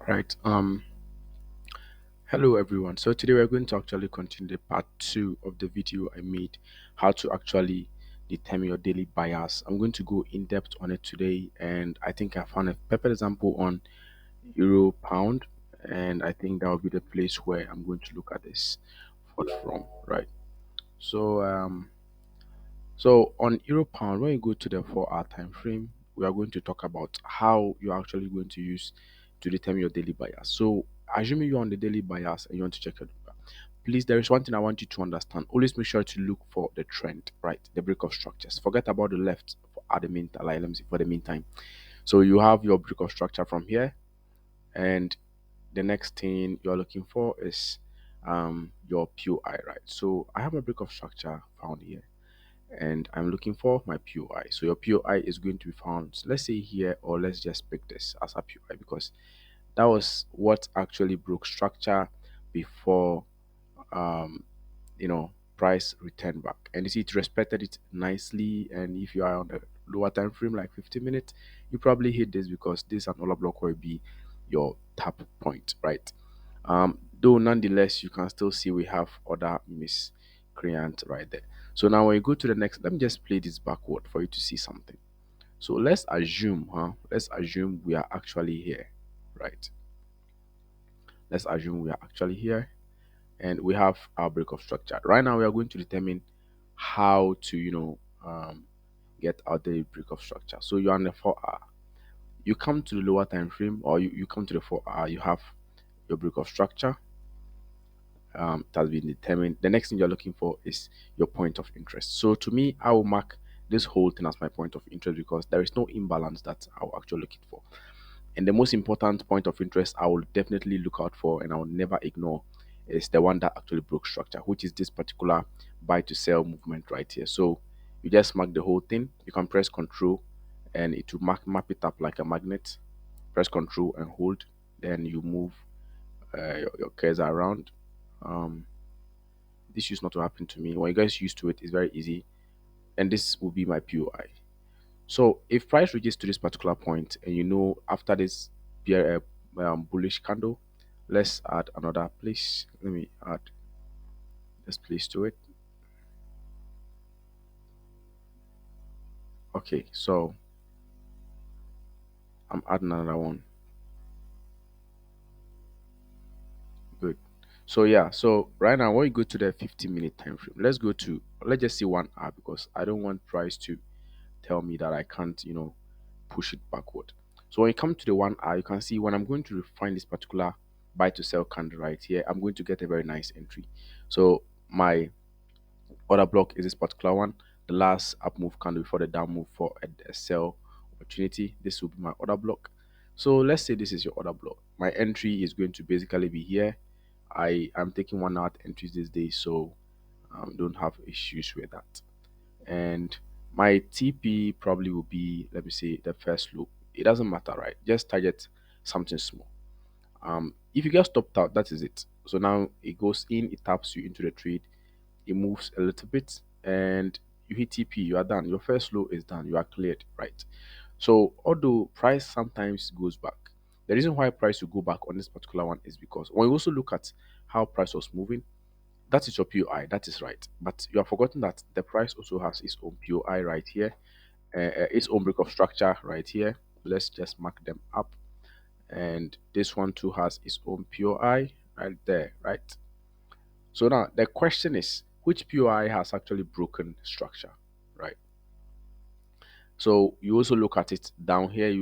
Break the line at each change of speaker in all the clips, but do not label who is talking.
Right. Hello everyone. So today we're going to actually continue the part two of the video I made, how to actually determine your daily bias. I'm going to go in depth on it today, and I think I found a perfect example on euro pound, and I think that will be the place where I'm going to look at this from. Right. So so on euro pound, when you go to the 4 hour time frame, we are going to talk about how you're actually going to use to determine your daily bias. So assuming you're on the daily bias and you want to check it, please, there is one thing I want you to understand. Always make sure to look for the trend, right? The break of structures. Forget about the left for at the meantime. Like, let me see, for the meantime. So you have your break of structure from here, and the next thing you're looking for is your POI, right? So I have a break of structure found here, and I'm looking for my POI. So your POI is going to be found, let's say here, or let's just pick this as a POI because that was what actually broke structure before um price return back, and you see it respected it nicely. And if you are on the lower time frame like 15 minutes, you probably hit this because this and all block will be your tap point, right? Though nonetheless you can still see we have other miscreant right there. So now when you go to the next, let me just play this backward for you to see something. So let's assume we are actually here, right? Let's assume we are actually here, and we have our break of structure. Right now, we are going to determine how to, get our daily break of structure. So you're on the 4 hour. You come to the lower time frame, or you come to the 4 hour. You have your break of structure. It has been determined. The next thing you're looking for is your point of interest. So to me, I will mark this whole thing as my point of interest because there is no imbalance that I'll actually looking for. And the most important point of interest I will definitely look out for and I will never ignore is the one that actually broke structure, which is this particular buy to sell movement right here. So you just mark the whole thing. You can press control and it will map it up like a magnet. Press control and hold. Then you move your cursor around. Um, this used not to happen to me. When you guys used to it, it's very easy. And this will be my POI. So if price reaches to this particular point, and after this bullish candle, let's add another place. Let me add this place to it. Okay, so I'm adding another one. Good. So yeah, so right now when you go to the 15-minute time frame, let's just see 1 hour because I don't want price to tell me that I can't, push it backward. So when you come to the 1 hour, you can see when I'm going to refine this particular buy to sell candle right here, I'm going to get a very nice entry. So my order block is this particular one, the last up move candle before the down move for a sell opportunity. This will be my order block. So let's say this is your order block. My entry is going to basically be here. I am taking 1 hour entries these days, so don't have issues with that. And my TP probably will be, let me say, the first loop. It doesn't matter, right? Just target something small. If you get stopped out, that is it. So now it goes in, it taps you into the trade, it moves a little bit, and you hit TP, you are done. Your first low is done, you are cleared, right? So although price sometimes goes back, the reason why price will go back on this particular one is because when you also look at how price was moving, that is your POI, that is right. But you have forgotten that the price also has its own POI right here, its own break of structure right here. Let's just mark them up. And this one too has its own POI right there, right? So now the question is, which POI has actually broken structure, right? So you also look at it down here.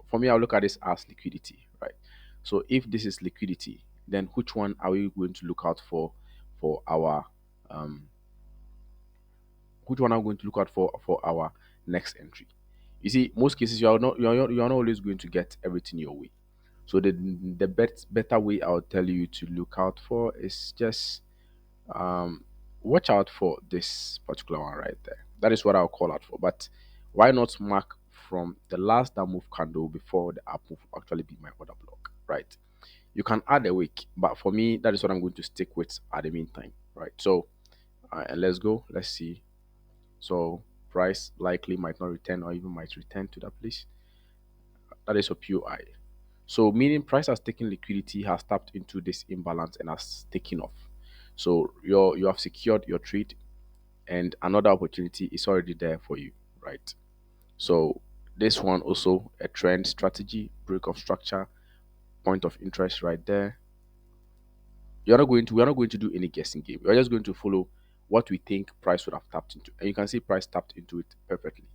For me, I'll look at this as liquidity, right? So if this is liquidity, then which one are we going to look out for our um which one are we going to look out for our next entry? You see, most cases you are not always going to get everything your way. So the better way I'll tell you to look out for is just um watch out for this particular one right there. That is what I'll call out for. But why not mark from the last down move candle before the up move actually be my order block, right? You can add a week, but for me that is what I'm going to stick with at the meantime, right? So and let's go, let's see. So price likely might not return or even might return to that place. That is a POI. So meaning price has taken liquidity, has tapped into this imbalance and has taken off. So you have secured your trade and another opportunity is already there for you, right? So this one also a trend strategy, break of structure, point of interest right there. We're not going to do any guessing game. We're just going to follow what we think price would have tapped into. And you can see price tapped into it perfectly.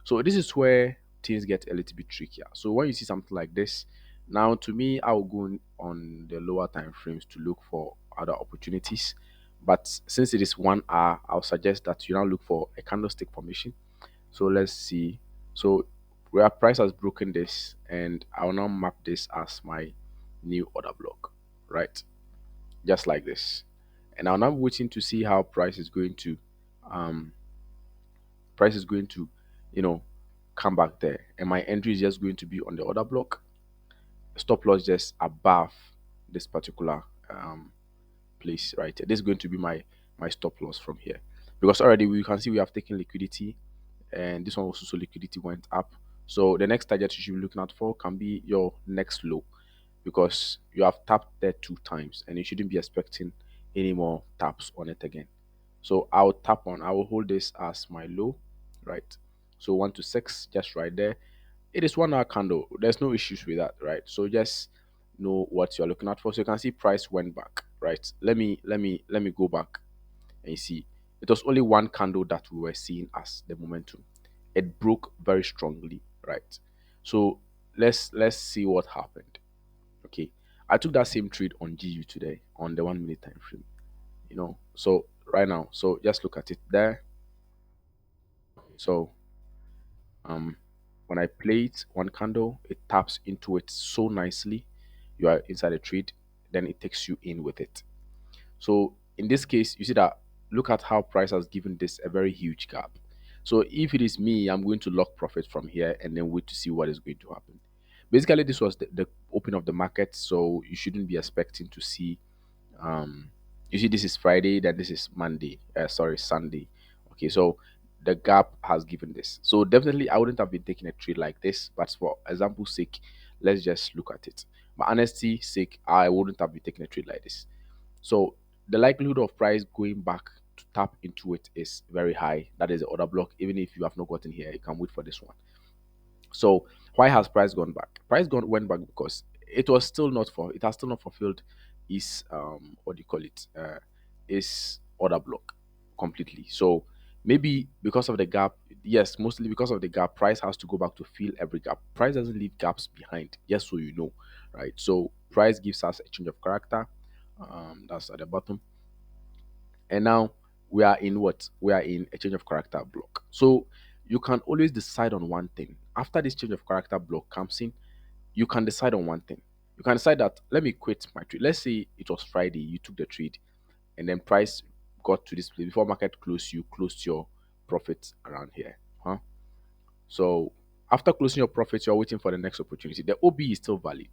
So this is where things get a little bit trickier. So when you see something like this, now to me, I will go on the lower time frames to look for other opportunities. But since it is 1 hour, I'll suggest that you now look for a candlestick formation. So let's see. So where price has broken this, and I'll now map this as my new order block, right? Just like this. And I'm now waiting to see how um price is going to, you know, come back there. And my entry is just going to be on the order block, stop loss just above this particular place right here. This is going to be my stop loss from here. Because already we can see we have taken liquidity and this one also so liquidity went up. So the next target you should be looking out for can be your next low because you have tapped there 2 times and you shouldn't be expecting any more taps on it again. So I will hold this as my low, right? So 1 to 6, just right there. It is 1 hour candle. There's no issues with that, right? So just know what you're looking at for. So you can see price went back, right? Let me go back and you see it was only one candle that we were seeing as the momentum. It broke very strongly, right? So let's see what happened. Okay. I took that same trade on GU today on the 1 minute time frame. So right now, so just look at it there. So um when I play it one candle, it taps into it so nicely. You are inside a trade, then it takes you in with it. So in this case, you see that look at how price has given this a very huge gap. So if it is me, I'm going to lock profit from here and then wait to see what is going to happen. Basically, this was the open of the market, so you shouldn't be expecting to see um you see this is Friday, then this is Monday, sorry, Sunday. Okay, so the gap has given this, so definitely I wouldn't have been taking a trade like this, but for example's sake, let's just look at it. My honesty sake, I wouldn't have been taking a trade like this. So the likelihood of price going back to tap into it is very high. That is the order block. Even if you have not gotten here, you can wait for this one. So why has price gone back? Went back because it has still not fulfilled its what do you call it? Its order block completely. So maybe because of the gap, yes, mostly because of the gap, price has to go back to fill every gap. Price doesn't leave gaps behind, just so you know, right? So price gives us a change of character. That's at the bottom. And now we are in what? We are in a change of character block. So you can always decide on one thing. After this change of character block comes in, you can decide on one thing. You can decide that let me quit my trade. Let's say it was Friday, you took the trade, and then price got to this place before market closed, you closed your profits around here. Huh? So after closing your profits, you're waiting for the next opportunity. The OB is still valid.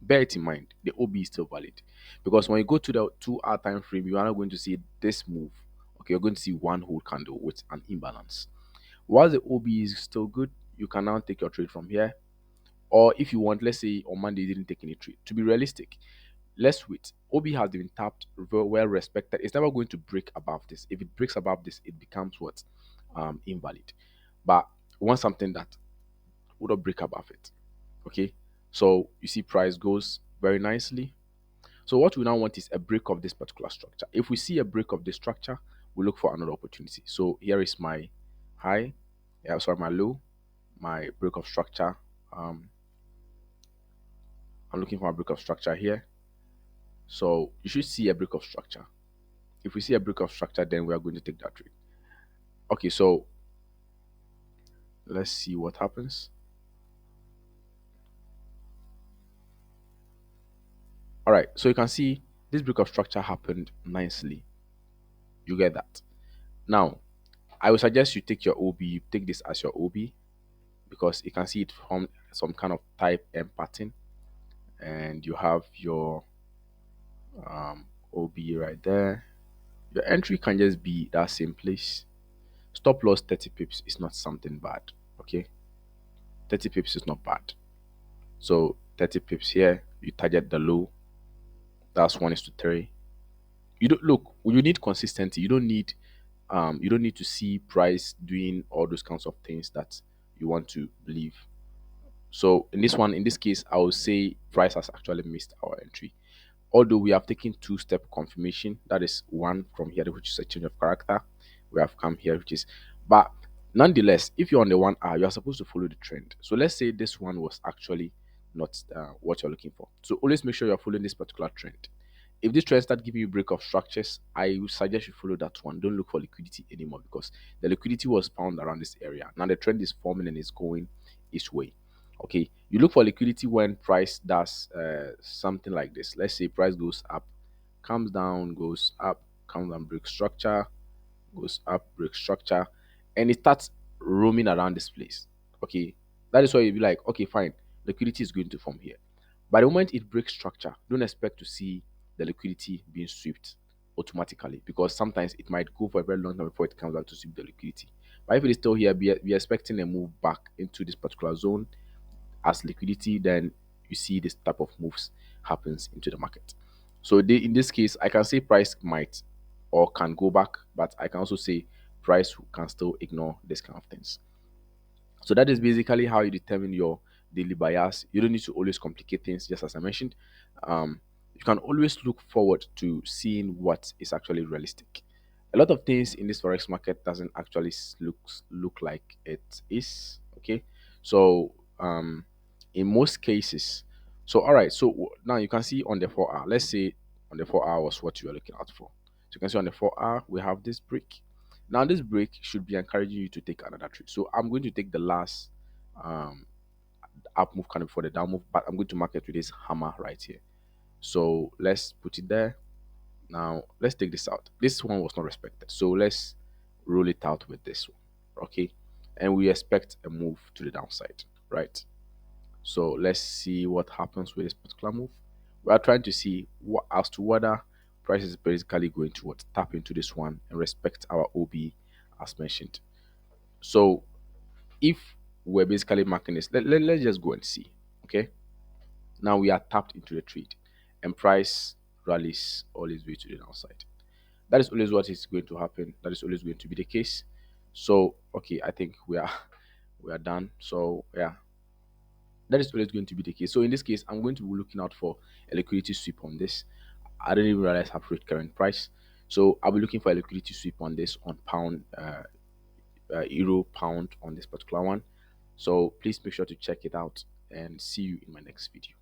Bear it in mind. The OB is still valid. Because when you go to the 2 hour time frame, you are not going to see this move. Okay, you're going to see one whole candle with an imbalance. While the OB is still good, you can now take your trade from here. Or if you want, let's say on Monday you didn't take any trade. To be realistic, let's wait. OB has been tapped, well respected. It's never going to break above this. If it breaks above this, it becomes what? Invalid. But want something that would not break above it. Okay, so you see price goes very nicely. So what we now want is a break of this particular structure. If we see a break of this structure, we look for another opportunity. So here is my high, yeah, sorry, my low, my break of structure. um I'm looking for a break of structure here. So you should see a break of structure. If we see a break of structure, then we are going to take that trade. Okay, so let's see what happens. All right, so you can see this break of structure happened nicely. You get that. Now I would suggest you take your OB, you take this as your OB because you can see it from some kind of type M pattern, and you have your OB right there. Your entry can just be that same place. Stop loss 30 pips is not something bad. Okay, 30 pips is not bad. So 30 pips here, you target the low. That's 1 is to 3. You don't look, you need consistency. You don't need to see price doing all those kinds of things that you want to believe. So in this one, in this case, I would say price has actually missed our entry. Although we have taken two-step confirmation, that is one from here, which is a change of character. We have come here, which is, but nonetheless, if you're on the 1 hour, you are supposed to follow the trend. So let's say this one was actually not what you're looking for. So always make sure you're following this particular trend. If this trend start giving you break of structures, I would suggest you follow that one. Don't look for liquidity anymore because the liquidity was found around this area. Now the trend is forming and is going its way. Okay, you look for liquidity when price does something like this. Let's say price goes up, comes down, goes up, comes down, break structure, goes up, break structure, and it starts roaming around this place. Okay, that is why you'll be like, okay, fine, liquidity is going to form here. By the moment it breaks structure, don't expect to see the liquidity being swept automatically because sometimes it might go for a very long time before it comes out to sweep the liquidity. But if it is still here, be expecting a move back into this particular zone as liquidity, then you see this type of moves happens into the market. So in this case, I can say price might or can go back, but I can also say price can still ignore this kind of things. So that is basically how you determine your daily bias. You don't need to always complicate things, just as I mentioned. You can always look forward to seeing what is actually realistic. A lot of things in this forex market doesn't actually look like it is. Okay, so in most cases, so all right. So now you can see on the 4 hour. Let's say on the 4 hour was what you are looking out for. So you can see on the 4 hour we have this break. Now this break should be encouraging you to take another trade. So I'm going to take the last um, up move kind of for the down move, but I'm going to mark it with this hammer right here. So let's put it there. Now let's take this out. This one was not respected. So let's roll it out with this one. Okay. And we expect a move to the downside, right? So let's see what happens with this particular move. We are trying to see what as to whether price is basically going to what tap into this one and respect our OB as mentioned. So if we're basically marking this, let's just go and see. Okay. Now we are tapped into the trade and price rallies all its way to the downside. That is always what is going to happen. That is always going to be the case. So okay, I think we are done. So yeah, that is always going to be the case. So in this case, I'm going to be looking out for a liquidity sweep on this. I don't even realize I've reached current price. So I'll be looking for a liquidity sweep on this on pound, euro, pound on this particular one. So please make sure to check it out and see you in my next video.